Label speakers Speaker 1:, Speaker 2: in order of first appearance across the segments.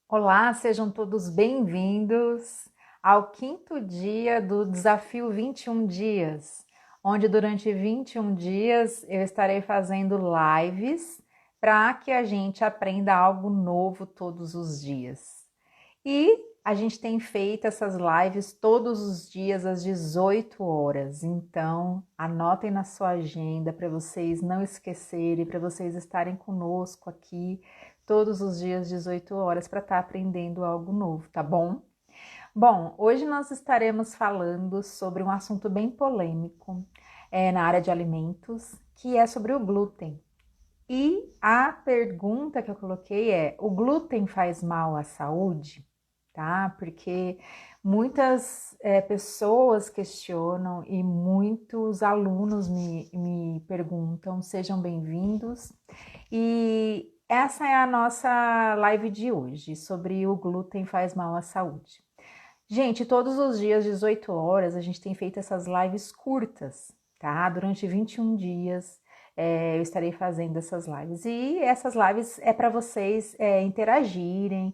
Speaker 1: Olá, sejam todos bem-vindos ao quinto dia do Desafio 21 Dias, onde durante 21 dias eu estarei fazendo lives para que a gente aprenda algo novo todos os dias. E a gente tem feito essas lives todos os dias às 18 horas, então anotem na sua agenda para vocês não esquecerem, para vocês estarem conosco aqui todos os dias 18 horas para estar aprendendo algo novo, tá bom? Bom, hoje nós estaremos falando sobre um assunto bem polêmico na área de alimentos, que é sobre o glúten. E a pergunta que eu coloquei é: o glúten faz mal à saúde? Tá? Porque muitas pessoas questionam e muitos alunos me perguntam, sejam bem-vindos. E essa é a nossa live de hoje, sobre o glúten faz mal à saúde. Gente, todos os dias, 18 horas, a gente tem feito essas lives curtas, tá? Durante 21 dias eu estarei fazendo essas lives. E essas lives é para vocês interagirem,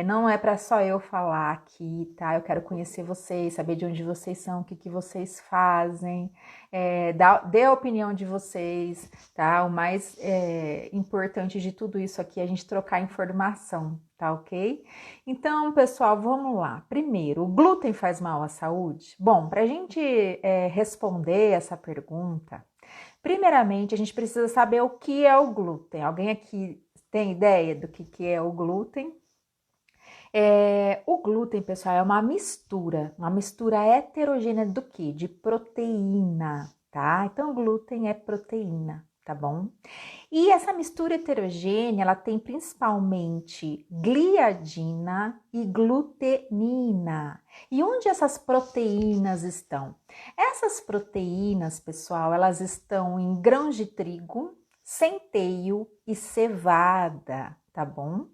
Speaker 1: não é para só eu falar aqui, tá? Eu quero conhecer vocês, saber de onde vocês são, o que vocês fazem, dê a opinião de vocês, tá? O mais importante de tudo isso aqui é a gente trocar informação, tá ok? Então, pessoal, vamos lá. Primeiro, o glúten faz mal à saúde? Bom, para a gente responder essa pergunta, primeiramente a gente precisa saber o que é o glúten. Alguém aqui tem ideia do que é o glúten? O glúten, pessoal, é uma mistura heterogênea do que? De proteína, tá? Então, glúten é proteína, tá bom? E essa mistura heterogênea, ela tem principalmente gliadina e glutenina. E onde essas proteínas estão? Essas proteínas, pessoal, elas estão em grãos de trigo, centeio e cevada, tá bom?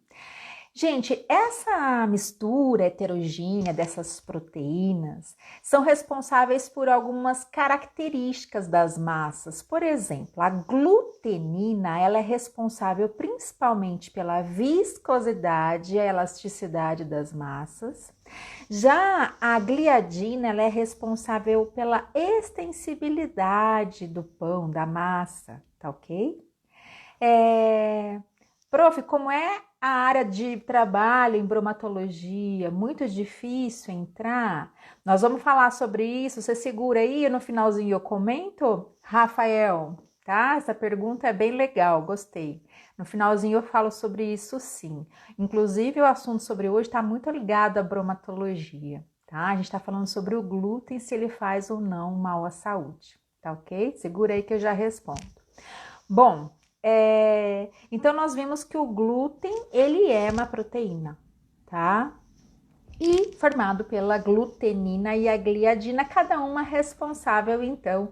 Speaker 1: Gente, essa mistura heterogênea dessas proteínas são responsáveis por algumas características das massas. Por exemplo, a glutenina, ela é responsável principalmente pela viscosidade e a elasticidade das massas. Já a gliadina, ela é responsável pela extensibilidade do pão, da massa, tá ok? Prof, como é a área de trabalho em bromatologia, muito difícil entrar? Nós vamos falar sobre isso. Você segura aí, no finalzinho eu comento, Rafael, tá? Essa pergunta é bem legal, gostei. No finalzinho eu falo sobre isso sim. Inclusive, o assunto sobre hoje está muito ligado à bromatologia, tá? A gente está falando sobre o glúten, se ele faz ou não mal à saúde, tá ok? Segura aí que eu já respondo. Bom, então nós vimos que o glúten, ele é uma proteína, tá? E formado pela glutenina e a gliadina, cada uma responsável, então,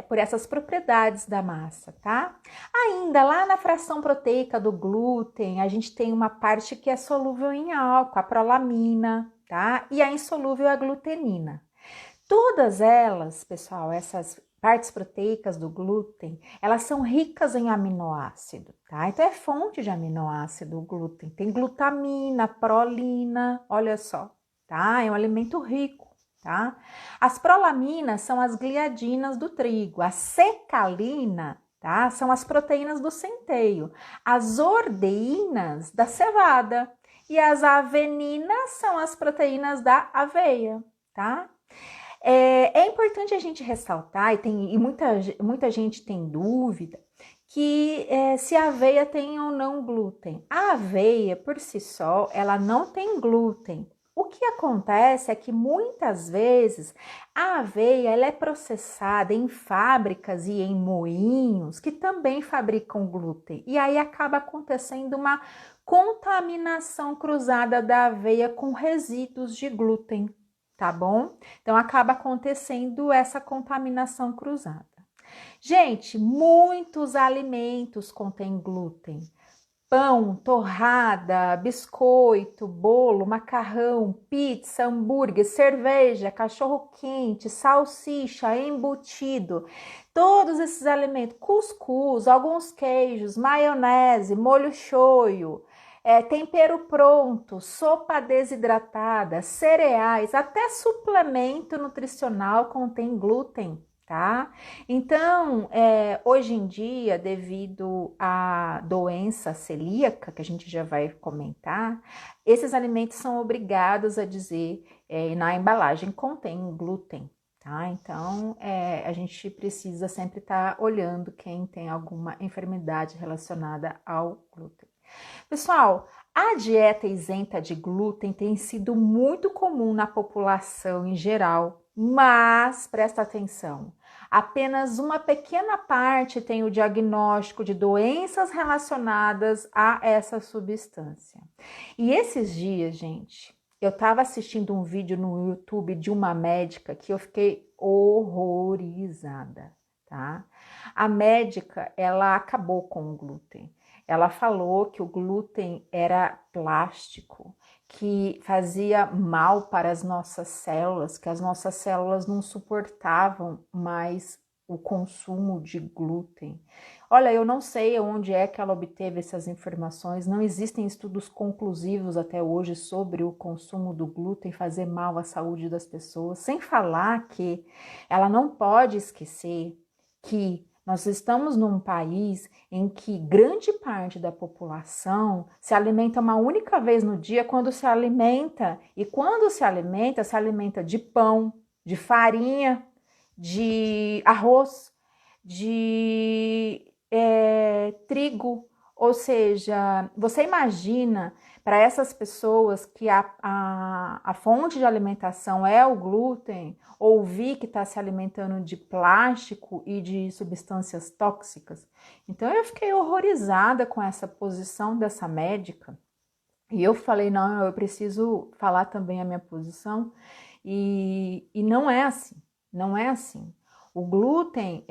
Speaker 1: por essas propriedades da massa, tá? Ainda lá na fração proteica do glúten, a gente tem uma parte que é solúvel em álcool, a prolamina, tá? E a insolúvel é a glutenina. Todas elas, pessoal, essas partes proteicas do glúten, elas são ricas em aminoácido, tá? Então é fonte de aminoácido o glúten. Tem glutamina, prolina, olha só, tá? É um alimento rico, tá? As prolaminas são as gliadinas do trigo, a secalina, tá? São as proteínas do centeio, as ordeínas da cevada e as aveninas são as proteínas da aveia, tá? É importante a gente ressaltar, e muita gente tem dúvida, que se a aveia tem ou não glúten. A aveia, por si só, ela não tem glúten. O que acontece é que muitas vezes a aveia ela é processada em fábricas e em moinhos que também fabricam glúten. E aí acaba acontecendo uma contaminação cruzada da aveia com resíduos de glúten, tá bom? Então acaba acontecendo essa contaminação cruzada. Gente, muitos alimentos contêm glúten. Pão, torrada, biscoito, bolo, macarrão, pizza, hambúrguer, cerveja, cachorro-quente, salsicha, embutido. Todos esses alimentos, cuscuz, alguns queijos, maionese, molho shoyu, tempero pronto, sopa desidratada, cereais, até suplemento nutricional contém glúten, tá? Então, hoje em dia, devido à doença celíaca, que a gente já vai comentar, esses alimentos são obrigados a dizer, na embalagem, contém glúten. Tá? Então, a gente precisa sempre estar olhando quem tem alguma enfermidade relacionada ao glúten. Pessoal, a dieta isenta de glúten tem sido muito comum na população em geral, mas presta atenção, apenas uma pequena parte tem o diagnóstico de doenças relacionadas a essa substância. E esses dias, gente, eu estava assistindo um vídeo no YouTube de uma médica que eu fiquei horrorizada, tá? A médica, ela acabou com o glúten. Ela falou que o glúten era plástico, que fazia mal para as nossas células, que as nossas células não suportavam mais o consumo de glúten. Olha, eu não sei onde é que ela obteve essas informações, não existem estudos conclusivos até hoje sobre o consumo do glúten fazer mal à saúde das pessoas, sem falar que ela não pode esquecer que nós estamos num país em que grande parte da população se alimenta uma única vez no dia quando se alimenta, e quando se alimenta de pão, de farinha, de arroz, de trigo, ou seja, você imagina para essas pessoas que a fonte de alimentação é o glúten, ouvir que está se alimentando de plástico e de substâncias tóxicas. Então eu fiquei horrorizada com essa posição dessa médica e eu falei, não, eu preciso falar também a minha posição e não é assim, não é assim. O glúten,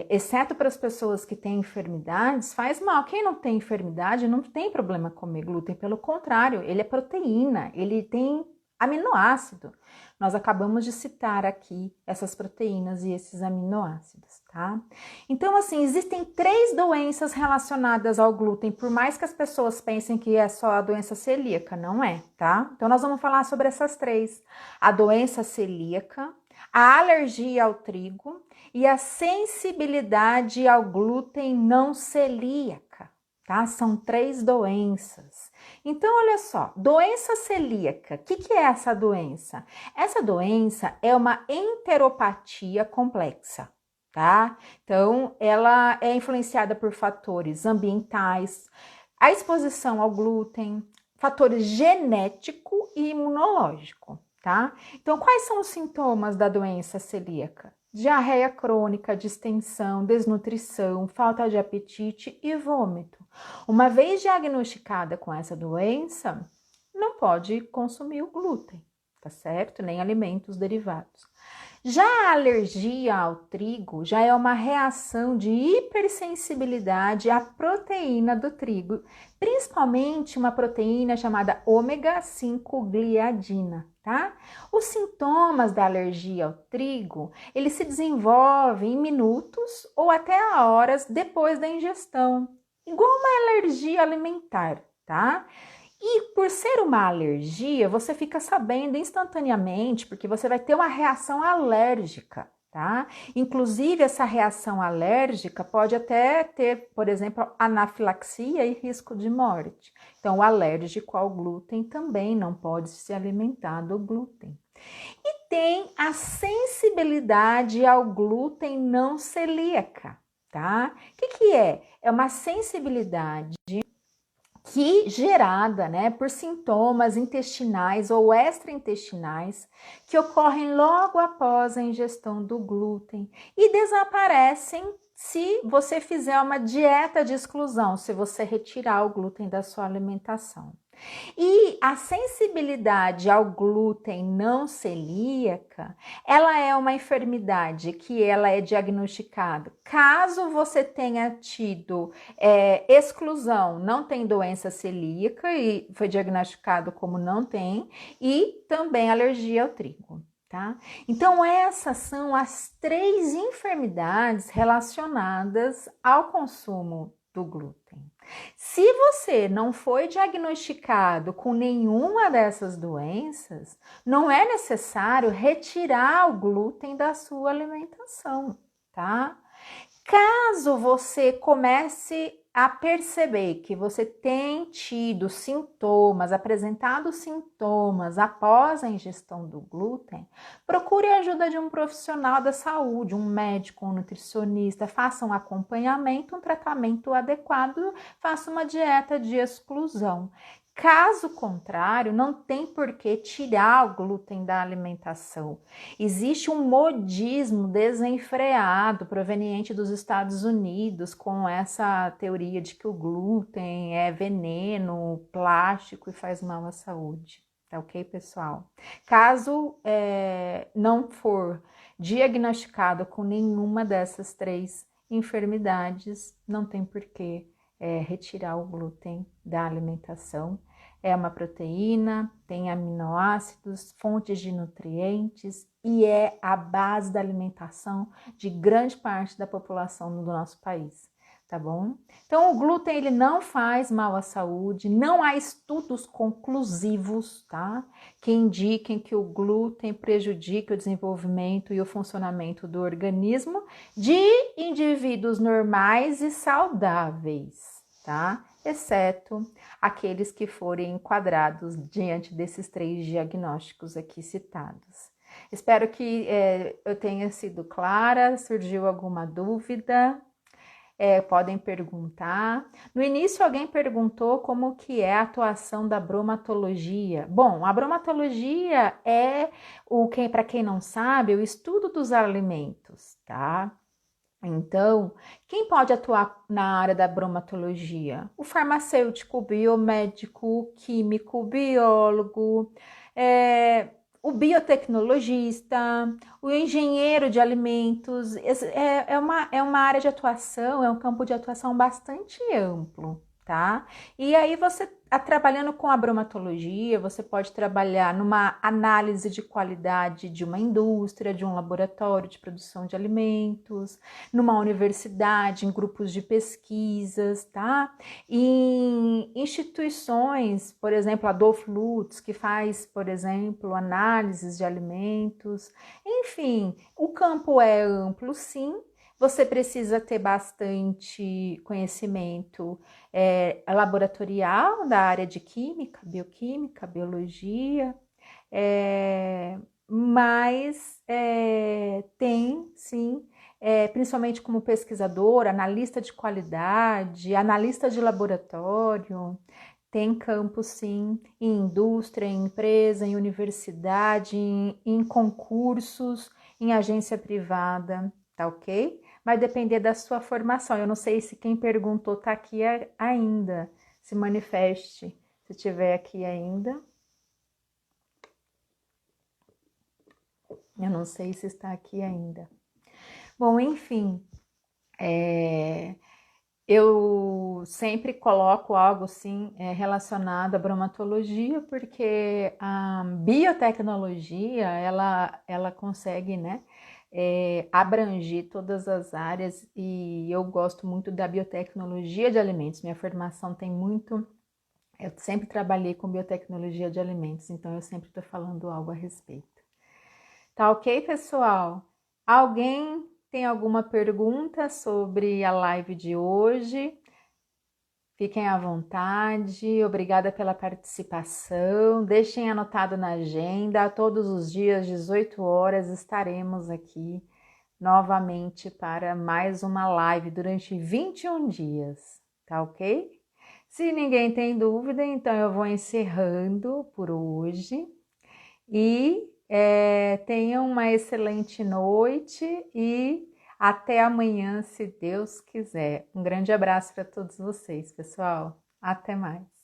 Speaker 1: exceto para as pessoas que têm enfermidades, faz mal. Quem não tem enfermidade não tem problema comer glúten, pelo contrário, ele é proteína, ele tem aminoácido. Nós acabamos de citar aqui essas proteínas e esses aminoácidos, tá? Então, assim, existem 3 doenças relacionadas ao glúten, por mais que as pessoas pensem que é só a doença celíaca, não é, tá? Então, nós vamos falar sobre essas 3. A doença celíaca, a alergia ao trigo e a sensibilidade ao glúten não celíaca, tá? São 3 doenças. Então, olha só, doença celíaca, o que é essa doença? Essa doença é uma enteropatia complexa, tá? Então, ela é influenciada por fatores ambientais, a exposição ao glúten, fatores genético e imunológico, tá? Então, quais são os sintomas da doença celíaca? Diarreia crônica, distensão, desnutrição, falta de apetite e vômito. Uma vez diagnosticada com essa doença, não pode consumir o glúten, tá certo? Nem alimentos derivados. Já a alergia ao trigo já é uma reação de hipersensibilidade à proteína do trigo, principalmente uma proteína chamada ômega 5 gliadina, tá? Os sintomas da alergia ao trigo, eles se desenvolvem em minutos ou até horas depois da ingestão, igual uma alergia alimentar, tá? E por ser uma alergia, você fica sabendo instantaneamente, porque você vai ter uma reação alérgica, tá? Inclusive, essa reação alérgica pode até ter, por exemplo, anafilaxia e risco de morte. Então, o alérgico ao glúten também não pode se alimentar do glúten. E tem a sensibilidade ao glúten não celíaca, tá? O que é? É uma sensibilidade que gerada, né, por sintomas intestinais ou extraintestinais que ocorrem logo após a ingestão do glúten e desaparecem se você fizer uma dieta de exclusão, se você retirar o glúten da sua alimentação. E a sensibilidade ao glúten não celíaca, ela é uma enfermidade que ela é diagnosticada caso você tenha tido exclusão, não tem doença celíaca e foi diagnosticado como não tem, e também alergia ao trigo. Tá? Então, essas são as 3 enfermidades relacionadas ao consumo do glúten. Se você não foi diagnosticado com nenhuma dessas doenças, não é necessário retirar o glúten da sua alimentação, tá? Caso você comece a perceber que você tem tido sintomas, apresentado sintomas após a ingestão do glúten, procure a ajuda de um profissional da saúde, um médico, um nutricionista, faça um acompanhamento, um tratamento adequado, faça uma dieta de exclusão. Caso contrário, não tem por que tirar o glúten da alimentação. Existe um modismo desenfreado proveniente dos Estados Unidos com essa teoria de que o glúten é veneno, plástico e faz mal à saúde. Tá ok, pessoal? Caso não for diagnosticado com nenhuma dessas 3 enfermidades, não tem por que retirar o glúten da alimentação. É uma proteína, tem aminoácidos, fontes de nutrientes e é a base da alimentação de grande parte da população do nosso país, tá bom? Então, o glúten ele não faz mal à saúde, não há estudos conclusivos, tá? Que indiquem que o glúten prejudica o desenvolvimento e o funcionamento do organismo de indivíduos normais e saudáveis, tá? Exceto aqueles que forem enquadrados diante desses 3 diagnósticos aqui citados. Espero que eu tenha sido clara. Surgiu alguma dúvida? Podem perguntar. No início alguém perguntou como que é a atuação da bromatologia. Bom, a bromatologia é para quem não sabe, o estudo dos alimentos, tá? Então, quem pode atuar na área da bromatologia? O farmacêutico, o biomédico, o químico, o biólogo, o biotecnologista, o engenheiro de alimentos. É uma área de atuação, é um campo de atuação bastante amplo, tá? E aí você trabalhando com a bromatologia, você pode trabalhar numa análise de qualidade de uma indústria, de um laboratório de produção de alimentos, numa universidade, em grupos de pesquisas, tá? Em instituições, por exemplo, a Adolf Lutz, que faz, por exemplo, análises de alimentos. Enfim, o campo é amplo, sim. Você precisa ter bastante conhecimento laboratorial da área de química, bioquímica, biologia, mas tem sim, principalmente como pesquisador, analista de qualidade, analista de laboratório, tem campo sim em indústria, em empresa, em universidade, em concursos, em agência privada, tá ok? Vai depender da sua formação. Eu não sei se quem perguntou está aqui ainda. Se manifeste se estiver aqui ainda. Eu não sei se está aqui ainda. Bom, enfim, eu sempre coloco algo assim relacionado à bromatologia, porque a biotecnologia ela consegue, né? Abranger todas as áreas e eu gosto muito da biotecnologia de alimentos. Minha formação tem muito. Eu sempre trabalhei com biotecnologia de alimentos, então eu sempre estou falando algo a respeito. Tá ok, pessoal? Alguém tem alguma pergunta sobre a live de hoje? Fiquem à vontade, obrigada pela participação. Deixem anotado na agenda, todos os dias, 18 horas, estaremos aqui novamente para mais uma live durante 21 dias, tá ok? Se ninguém tem dúvida, então eu vou encerrando por hoje e tenham uma excelente noite e até amanhã, se Deus quiser. Um grande abraço para todos vocês, pessoal. Até mais.